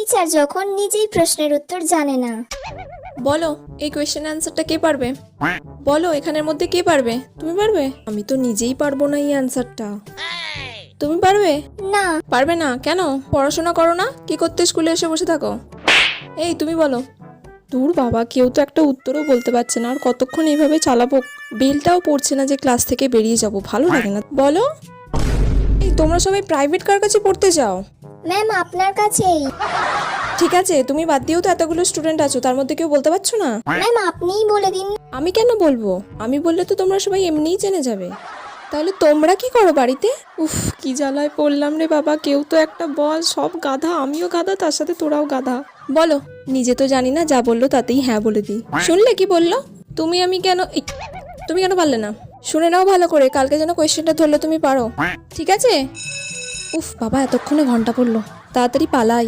Teacher যখন নিজেই প্রশ্নের উত্তর জানে না। বলো এই কোয়েশ্চেন অ্যান্সারটা কে পারবে? বলো এখানের মধ্যে কে পারবে? তুমি পারবে? আমি তো নিজেই পারবো না এই অ্যান্সারটা। তুমি পারবে? না। পারবে না কেন? পড়াশোনা করো না? কি করতে স্কুলে এসে বসে থাকো? এই তুমি বলো। দূর বাবা, কেউ তো একটা উত্তরও বলতে পারছে না, আর কতক্ষণ এইভাবে চালাবো? বেলটাও পড়ছে না যে ক্লাস থেকে বেরিয়ে যাব, ভালো লাগে না। বলো। এই তোমরা সবাই প্রাইভেট কার কাছে পড়তে যাও? ম্যাম আপনার কাছেই। ঠিক আছে, তুমি বাদ দিয়েও তো এতগুলো স্টুডেন্ট আছো, তার মধ্যে কেউ বলতে পারছো না? ম্যাম আপনিই বলে দিন। আমি কেন বলবো? আমি বললে তো তোমরা সবাই এমনিই জেনে যাবে। তাহলে তোমরা কি করো বাড়িতে? উফ, কি জ্বালায় পড়লাম রে বাবা, কেউ তো একটা বল। সব গাধা, আমিও গাধা, তার সাথে তোরাও গাধা। বলো। নিজে তো জানি না, যা বললো তাতেই হ্যাঁ বলে দিই। শুনলে কি বললো? আমি কেন তুমি কেন পারলে না? শুনে নাও ভালো করে, কালকে যেন কোয়েশ্চেনটা ধরলে তুমি পারো, ঠিক আছে? উফ বাবা, এতক্ষণে ঘন্টা পড়লো, তাড়াতাড়ি পালাই।